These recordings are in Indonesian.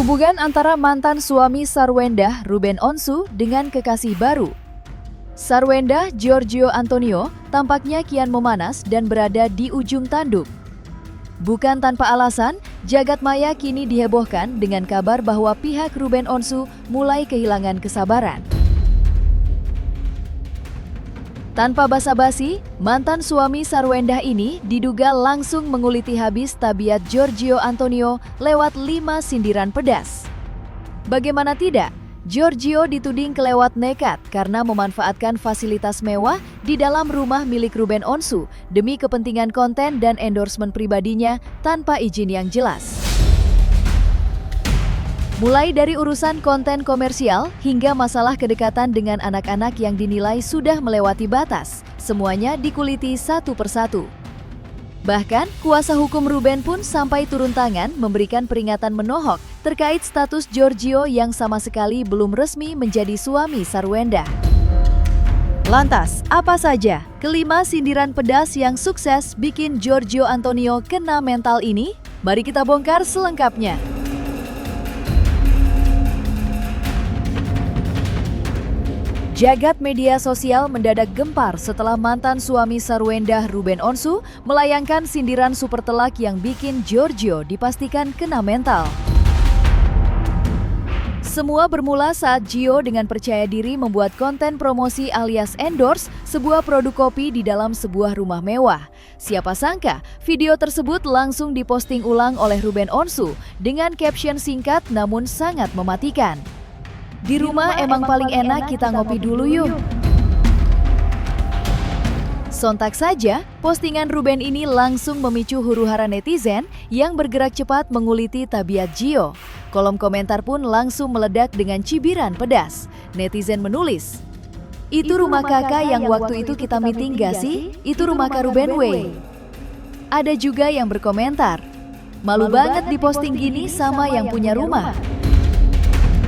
Hubungan antara mantan suami Sarwendah, Ruben Onsu, dengan kekasih baru. Sarwendah, Giorgio Antonio, tampaknya kian memanas dan berada di ujung tanduk. Bukan tanpa alasan, jagat maya kini dihebohkan dengan kabar bahwa pihak Ruben Onsu mulai kehilangan kesabaran. Tanpa basa-basi, mantan suami Sarwendah ini diduga langsung menguliti habis tabiat Giorgio Antonio lewat 5 sindiran pedas. Bagaimana tidak, Giorgio dituding kelewat nekat karena memanfaatkan fasilitas mewah di dalam rumah milik Ruben Onsu demi kepentingan konten dan endorsement pribadinya tanpa izin yang jelas. Mulai dari urusan konten komersial hingga masalah kedekatan dengan anak-anak yang dinilai sudah melewati batas, semuanya dikuliti satu persatu. Bahkan, kuasa hukum Ruben pun sampai turun tangan memberikan peringatan menohok terkait status Giorgio yang sama sekali belum resmi menjadi suami Sarwendah. Lantas, apa saja kelima sindiran pedas yang sukses bikin Giorgio Antonio kena mental ini? Mari kita bongkar selengkapnya. Jagat media sosial mendadak gempar setelah mantan suami Sarwendah, Ruben Onsu, melayangkan sindiran super telak yang bikin Giorgio dipastikan kena mental. Semua bermula saat Gio dengan percaya diri membuat konten promosi alias endorse sebuah produk kopi di dalam sebuah rumah mewah. Siapa sangka, video tersebut langsung diposting ulang oleh Ruben Onsu dengan caption singkat namun sangat mematikan. Di rumah emang paling enak kita ngopi dulu yuk. Sontak saja, postingan Ruben ini langsung memicu huru-hara netizen yang bergerak cepat menguliti tabiat Gio. Kolom komentar pun langsung meledak dengan cibiran pedas. Netizen menulis, "Itu rumah kakak yang waktu itu kita meeting gak sih? Itu rumah Kak Ruben wey." Ada juga yang berkomentar, "Malu banget diposting gini sama yang punya rumah."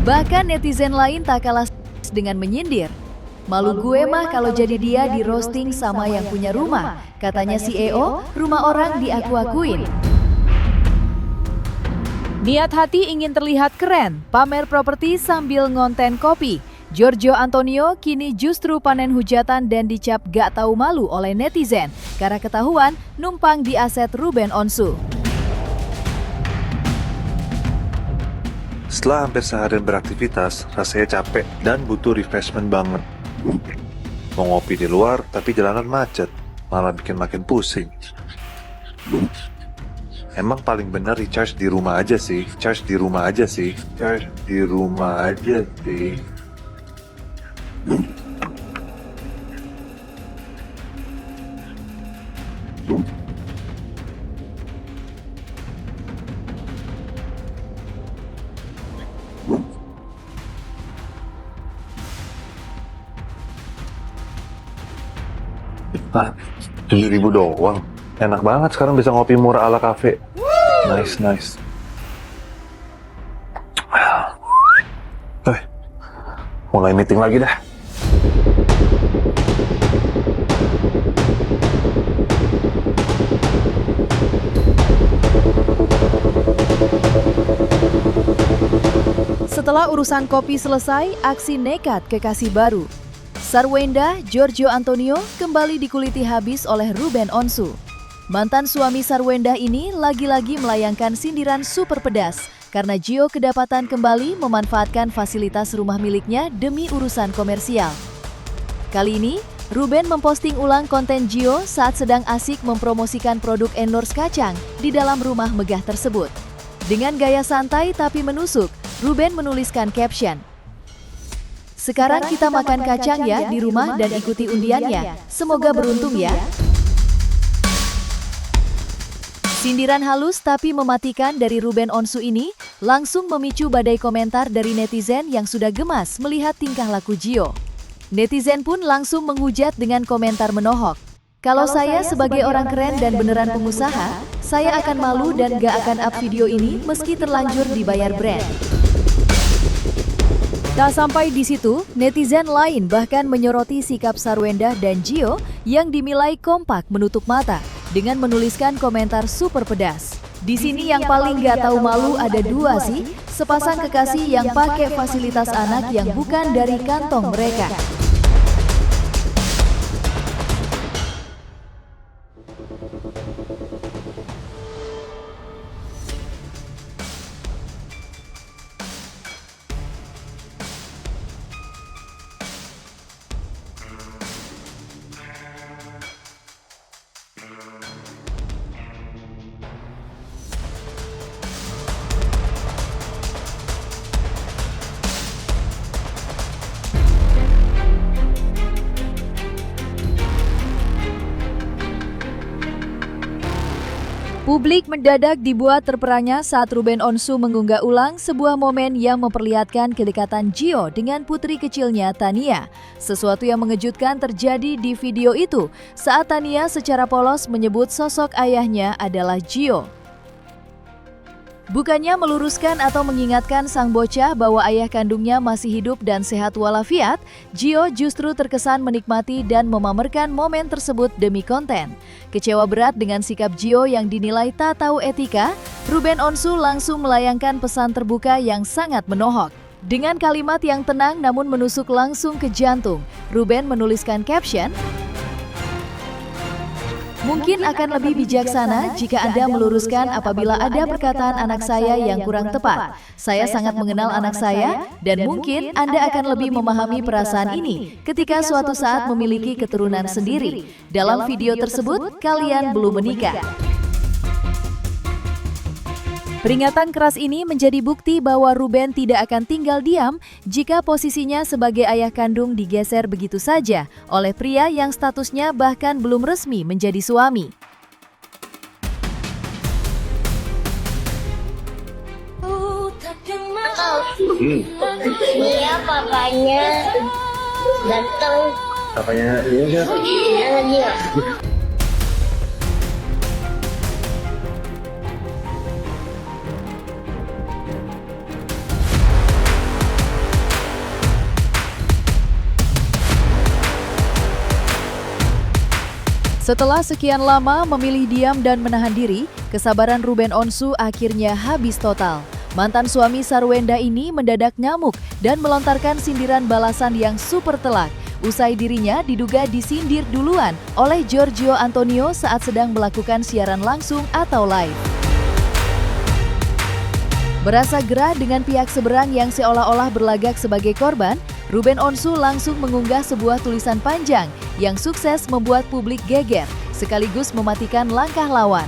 Bahkan netizen lain tak kalah dengan menyindir, "Malu gue mah kalau jadi dia di roasting sama yang punya rumah. Katanya CEO, rumah orang diaku-akuin." Niat hati ingin terlihat keren, pamer properti sambil ngonten kopi. Giorgio Antonio kini justru panen hujatan dan dicap gak tahu malu oleh netizen karena ketahuan numpang di aset Ruben Onsu. Setelah hampir seharian beraktivitas, rasanya capek dan butuh refreshment banget. Mau ngopi di luar, tapi jalanan macet, malah bikin makin pusing. Emang paling benar recharge di rumah aja sih, charge di rumah aja sih. Ah, 7.000 doang. Enak banget sekarang bisa ngopi murah ala kafe. Nice. Mulai meeting lagi dah. Setelah urusan kopi selesai, aksi nekat kekasih baru. Sarwendah, Giorgio Antonio kembali dikuliti habis oleh Ruben Onsu. Mantan suami Sarwendah ini lagi-lagi melayangkan sindiran super pedas karena Gio kedapatan kembali memanfaatkan fasilitas rumah miliknya demi urusan komersial. Kali ini, Ruben memposting ulang konten Gio saat sedang asik mempromosikan produk endorse kacang di dalam rumah megah tersebut. Dengan gaya santai tapi menusuk, Ruben menuliskan caption, "Sekarang kita makan kacang ya di rumah dan ikuti undiannya. Semoga beruntung ya." Sindiran halus tapi mematikan dari Ruben Onsu ini langsung memicu badai komentar dari netizen yang sudah gemas melihat tingkah laku Gio. Netizen pun langsung menghujat dengan komentar menohok. "Kalau saya sebagai orang keren dan beneran pengusaha, saya akan malu dan gak akan up video ini meski terlanjur dibayar brand." Tak sampai di situ, netizen lain bahkan menyoroti sikap Sarwendah dan Gio yang dinilai kompak menutup mata dengan menuliskan komentar super pedas. Di sini yang paling gak tahu malu ada dua sih, sepasang kekasih yang pakai fasilitas anak yang bukan dari kantong mereka. Publik mendadak dibuat terperangah saat Ruben Onsu mengunggah ulang sebuah momen yang memperlihatkan kedekatan Gio dengan putri kecilnya Tania. Sesuatu yang mengejutkan terjadi di video itu saat Tania secara polos menyebut sosok ayahnya adalah Gio. Bukannya meluruskan atau mengingatkan sang bocah bahwa ayah kandungnya masih hidup dan sehat walafiat, Gio justru terkesan menikmati dan memamerkan momen tersebut demi konten. Kecewa berat dengan sikap Gio yang dinilai tak tahu etika, Ruben Onsu langsung melayangkan pesan terbuka yang sangat menohok. Dengan kalimat yang tenang namun menusuk langsung ke jantung, Ruben menuliskan caption, "Mungkin akan lebih bijaksana jika Anda meluruskan apabila ada perkataan anak saya yang kurang tepat. Saya sangat mengenal anak saya dan mungkin Anda akan lebih memahami perasaan ini ketika suatu saat memiliki keturunan sendiri. Dalam video tersebut, kalian belum menikah." Peringatan keras ini menjadi bukti bahwa Ruben tidak akan tinggal diam jika posisinya sebagai ayah kandung digeser begitu saja oleh pria yang statusnya bahkan belum resmi menjadi suami. Iya, papanya datang. Papanya iya kan? Iya. Setelah sekian lama memilih diam dan menahan diri, kesabaran Ruben Onsu akhirnya habis total. Mantan suami Sarwenda ini mendadak ngamuk dan melontarkan sindiran balasan yang super telak. Usai dirinya diduga disindir duluan oleh Giorgio Antonio saat sedang melakukan siaran langsung atau live. Berasa gerah dengan pihak seberang yang seolah-olah berlagak sebagai korban, Ruben Onsu langsung mengunggah sebuah tulisan panjang yang sukses membuat publik geger, sekaligus mematikan langkah lawan.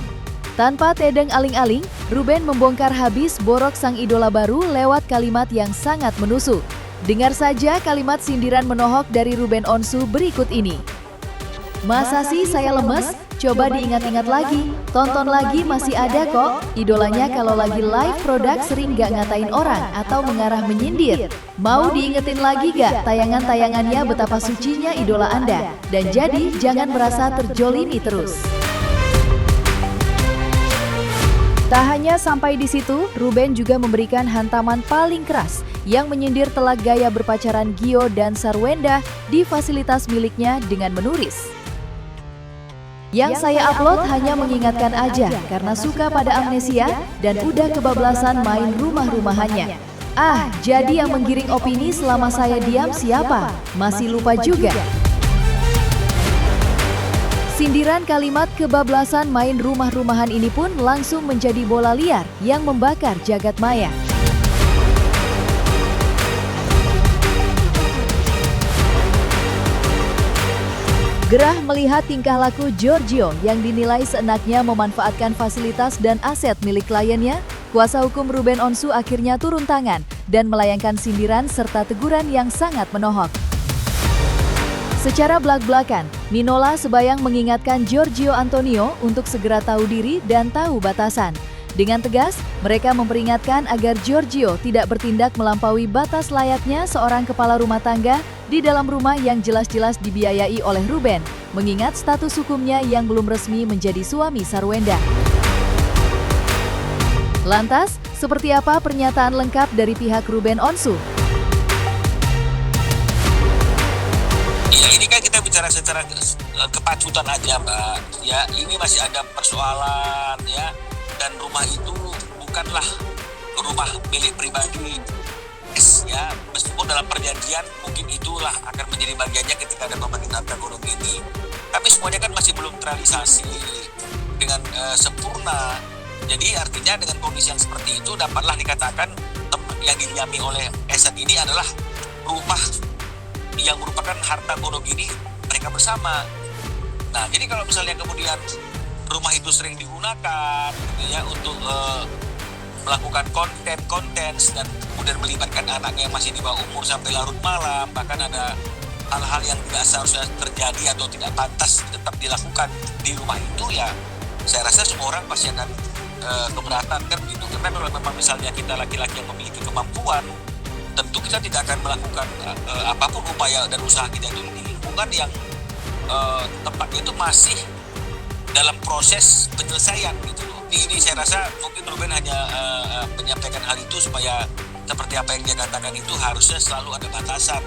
Tanpa tedeng aling-aling, Ruben membongkar habis borok sang idola baru lewat kalimat yang sangat menusuk. Dengar saja kalimat sindiran menohok dari Ruben Onsu berikut ini. "Masa sih saya lemes? Coba diingat-ingat lagi, tonton lagi masih ada kok. Idolanya kalau lagi live produk sering gak ngatain orang atau mengarah menyindir. Mau diingetin lagi gak tayangan-tayangannya betapa sucinya idola Anda? Dan jadi jangan merasa terjolimi terus." Tak hanya sampai di situ, Ruben juga memberikan hantaman paling keras yang menyindir telak gaya berpacaran Gio dan Sarwenda di fasilitas miliknya dengan menulis, "Yang saya upload hanya mengingatkan aja karena suka pada amnesia dan udah kebablasan main rumah-rumahannya. Ah, jadi yang menggiring opini selama saya diam siapa? Masih lupa juga." Sindiran kalimat kebablasan main rumah-rumahan ini pun langsung menjadi bola liar yang membakar jagat maya. Gerah melihat tingkah laku Giorgio yang dinilai seenaknya memanfaatkan fasilitas dan aset milik kliennya, kuasa hukum Ruben Onsu akhirnya turun tangan dan melayangkan sindiran serta teguran yang sangat menohok. Secara belak-belakan, Minola sebayang mengingatkan Giorgio Antonio untuk segera tahu diri dan tahu batasan. Dengan tegas, mereka memperingatkan agar Giorgio tidak bertindak melampaui batas layaknya seorang kepala rumah tangga di dalam rumah yang jelas-jelas dibiayai oleh Ruben, mengingat status hukumnya yang belum resmi menjadi suami Sarwenda. Lantas, seperti apa pernyataan lengkap dari pihak Ruben Onsu? Ya, ini kan kita bicara secara kepacutan aja, Mbak. Ya, ini masih ada persoalan, ya. dan rumah itu bukanlah rumah milik pribadi S ya, meskipun dalam perjanjian mungkin itulah akan menjadi bagiannya ketika ada pembangunan harta gunung ini, tapi semuanya kan masih belum terrealisasi dengan sempurna. Jadi artinya dengan kondisi yang seperti itu dapatlah dikatakan tempat yang didiami oleh Esan ini adalah rumah yang merupakan harta gunung ini mereka bersama. Nah, jadi kalau misalnya kemudian rumah itu sering digunakan gitu ya untuk melakukan konten dan kemudian melibatkan anaknya yang masih di bawah umur sampai larut malam, bahkan ada hal-hal yang tidak seharusnya terjadi atau tidak pantas tetap dilakukan di rumah itu, ya saya rasa semua orang pasti akan keberatan kan gitu. Karena kalau memang misalnya kita laki-laki yang memiliki kemampuan, tentu kita tidak akan melakukan apapun upaya dan usaha kita itu di lingkungan yang tempatnya itu masih dalam proses penyelesaian gitu. Ini saya rasa mungkin Ruben hanya menyampaikan hal itu supaya seperti apa yang dia katakan itu harusnya selalu ada batasan,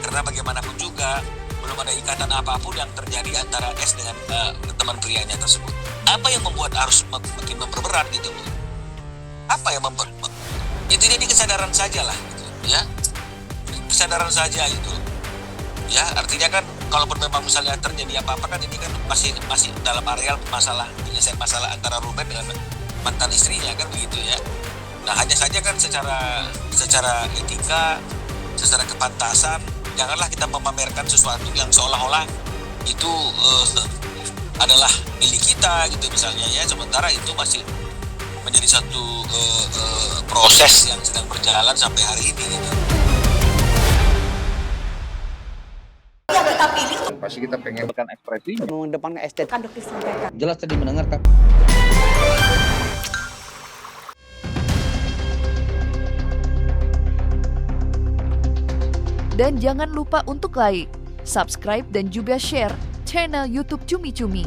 karena bagaimanapun juga belum ada ikatan apapun yang terjadi antara S dengan teman prianya tersebut. Apa yang membuat harus makin memperberat gitu? Apa yang membuat? Intinya di kesadaran saja lah gitu, ya, kesadaran saja itu. Ya, artinya kan kalaupun memang misalnya terjadi apa-apa kan ini kan masih dalam areal penyelesaian masalah antara Ruben dengan mantan istrinya kan begitu ya. Nah, hanya saja kan secara etika, secara kepantasan, janganlah kita memamerkan sesuatu yang seolah-olah itu adalah milik kita gitu misalnya ya, sementara itu masih menjadi satu proses yang sedang berjalan sampai hari ini gitu. Pasti kita pengen kan ekspresinya. Mengedepankan estetika kan disampaikan. Jelas tadi mendengarkan. Dan jangan lupa untuk like, subscribe dan juga share channel YouTube Cumi Cumi.